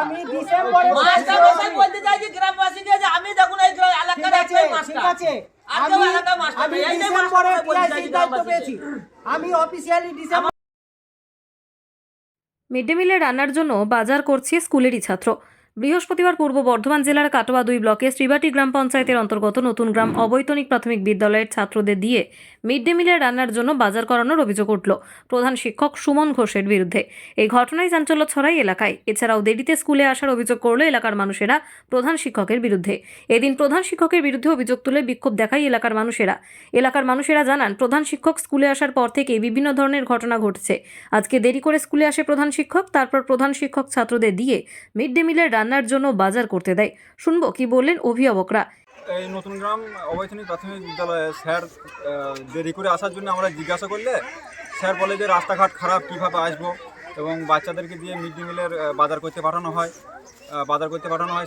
আমি ডিসেম্বরে মাস্টার মশাই বলতে চাইছি গ্রামবাসীকে যে আমি দেখুন এই এলাকার একটাই মাস্টার। ঠিক আছে, আমি এলাকার মাস্টার আমি নই, এই যে ডিসেম্বরে মাস্টার বলতে চাইছি টিআইসি দায়িত্ব গ্রামবাসীকে। পেয়েছি। আমি অফিসিয়ালি ডিসেম্বর মিড ডে মিলে রান্নার জন্য বাজার করছে স্কুলেরই ছাত্র। বৃহস্পতিবার পূর্ব বর্ধমান জেলার কাটোয়া 2 ব্লকের শ্রীবাটি গ্রাম পঞ্চায়েতের অন্তর্গত নতুন গ্রাম অবৈতনিক প্রাথমিক বিদ্যালয়ের ছাত্রদের দিয়ে মিড ডে মিলের রান্নার জন্য বাজার করানোর অভিযোগ উঠল প্রধান শিক্ষক সুমন ঘোষের বিরুদ্ধে। এই ঘটনায় চাঞ্চল্য ছড়ায় এলাকায়। এছাড়াও দেরিতে স্কুলে আসার অভিযোগ করল এলাকার মানুষেরা প্রধান শিক্ষকের বিরুদ্ধে। এদিন প্রধান শিক্ষকের বিরুদ্ধে অভিযোগ তুলে বিক্ষোভ দেখায় এলাকার মানুষেরা। এলাকার মানুষেরা জানান, প্রধান শিক্ষক স্কুলে আসার পর থেকেই বিভিন্ন ধরনের ঘটনা ঘটছে। আজকে দেরি করে স্কুলে আসে প্রধান শিক্ষক, তারপর প্রধান শিক্ষক ছাত্রদের দিয়ে মিড ডে মিলের রান্নার জন্য বাজার করতে দেয়। শুনবো কি বললেন অভিভাবকরা। এই নতুন গ্রাম অবৈতনিক প্রাথমিক বিদ্যালয়ে স্যার দেরি করে আসার জন্য আমরা জিজ্ঞাসা করলে স্যার বলে যে রাস্তাঘাট খারাপ, কীভাবে আসবো, এবং বাচ্চাদেরকে দিয়ে মিড ডে মিলের বাজার করতে পাঠানো হয়।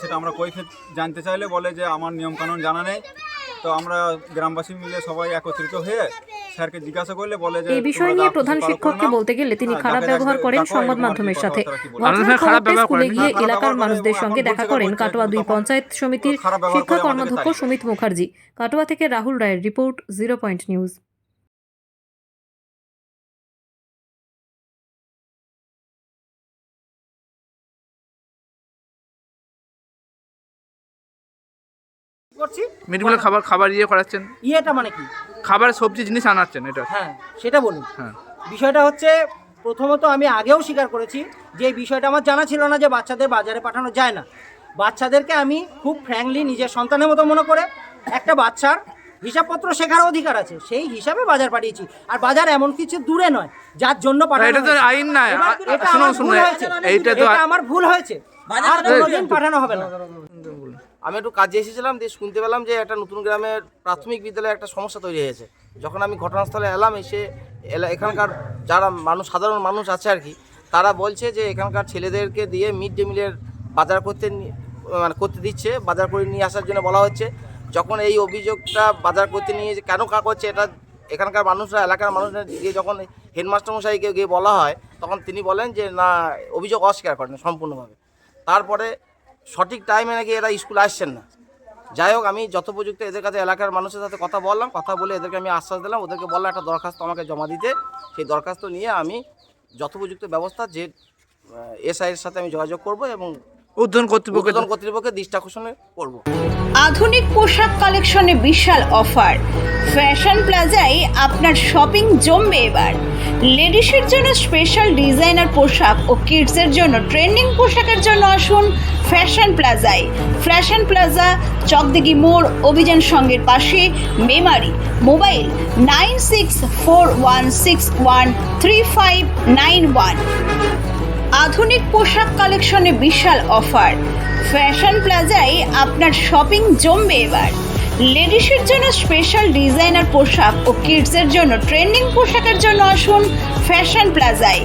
সেটা আমরা কৈফিয়ত জানতে চাইলে বলে যে আমার নিয়মকানুন জানা নেই। তো আমরা গ্রামবাসী মিলে সবাই একত্রিত হয়ে স্যারকে জিজ্ঞাসা করলে বলে যে এই বিষয় নিয়ে প্রধান শিক্ষককে বলতে গেলে তিনি খারাপ ব্যবহার করেন সংবাদ মাধ্যমের সাথে। ঘটনার খবরে স্কুলে গিয়ে এলাকার মানুষদের সঙ্গে দেখা করেন কাটোয়া 2 পঞ্চায়েত সমিতির শিক্ষা কর্মাধ্যক্ষ সুমিত মুখার্জি। কাটোয়া থেকে রাহুল রায়ের রিপোর্ট, 0 পয়েন্ট নিউজ। করছি। মিড ডে মিলে খাবার করাচ্ছেন, ইয়েটা মানে কি? খাবার সবজি জিনিস আনাচ্ছেন, এটা হ্যাঁ, সেটা বলুন। হ্যাঁ, বিষয়টা হচ্ছে, প্রথমত আমি আগেও স্বীকার করেছি যে এই বিষয়টা আমার জানা ছিল না যে বাচ্চাদের বাজারে পাঠানো যায় না। বাচ্চাদেরকে আমি খুব ফ্র্যাঙ্কলি নিজের সন্তানের মতো মনে করে একটা বাচ্চার হিসাবপত্র শেখার অধিকার আছে, সেই হিসাবে বাজার পাঠিয়েছি। আর বাজার এমন কিছু দূরে নয় যার জন্য পাঠানো এটা তো হয়েছে। আইন নয়। এবার এটা শুনুন, আমার ভুল শুনুন, হয়েছে। এইটা তো এটা আমার ভুল হয়েছে, আর কোনোদিন পাঠানো হবে না। আমি একটু কাজে এসেছিলাম, দিয়ে শুনতে পেলাম যে একটা নতুন গ্রামের প্রাথমিক বিদ্যালয়ে একটা সমস্যা তৈরি হয়েছে। যখন আমি ঘটনাস্থলে এলাম, এসে এখানকার যারা সাধারণ মানুষ আছে আর কি, তারা বলছে যে এখানকার ছেলেদেরকে দিয়ে মিড ডে মিলের বাজার করতে দিচ্ছে, বাজার করে নিয়ে আসার জন্য বলা হচ্ছে। যখন এই অভিযোগটা বাজার করতে নিয়ে যে কেন করছে, এটা এখানকার মানুষরা, এলাকার মানুষরা গিয়ে যখন হেডমাস্টার মশাইকে গিয়ে বলা হয়, তখন তিনি বলেন যে না, অভিযোগ অস্বীকার করেন সম্পূর্ণভাবে। তারপরে সঠিক টাইমে নাকি এরা স্কুলে আসছেন না। যাই হোক, আমি যথোপযুক্ত এদের কাছে এলাকার মানুষের সাথে কথা বললাম, কথা বলে এদেরকে আমি আশ্বাস দিলাম, ওদেরকে বললাম একটা দরখাস্ত আমাকে জমা দিতে। সেই দরখাস্ত নিয়ে আমি যথোপযুক্ত ব্যবস্থা যে এসআইয়ের সাথে আমি যোগাযোগ করব এবং উদ্বোধন কর্তৃপক্ষের দৃষ্টি আকর্ষণে করব। আধুনিক পোশাক কালেকশনে বিশাল অফার। ফ্যাশন প্লাজায় আপনার শপিং জমবে এবার। লেডিসের জন্য স্পেশাল ডিজাইনার পোশাক ও কিডসের জন্য ট্রেন্ডিং পোশাকের জন্য আসুন ফ্যাশন প্লাজায়। ফ্যাশন প্লাজা, চকদিঘি মোড়, অভিযান সঙ্গের পাশে, মেমারি। মোবাইল 9641613591। আধুনিক পোশাক কালেকশনে বিশাল অফার। ফ্যাশন প্লাজায় আপনার শপিং জমবে এবার। লেডিসের জন্য স্পেশাল ডিজাইনার পোশাক ও কিডসের জন্য ট্রেন্ডিং পোশাকের জন্য আসুন ফ্যাশন প্লাজায়।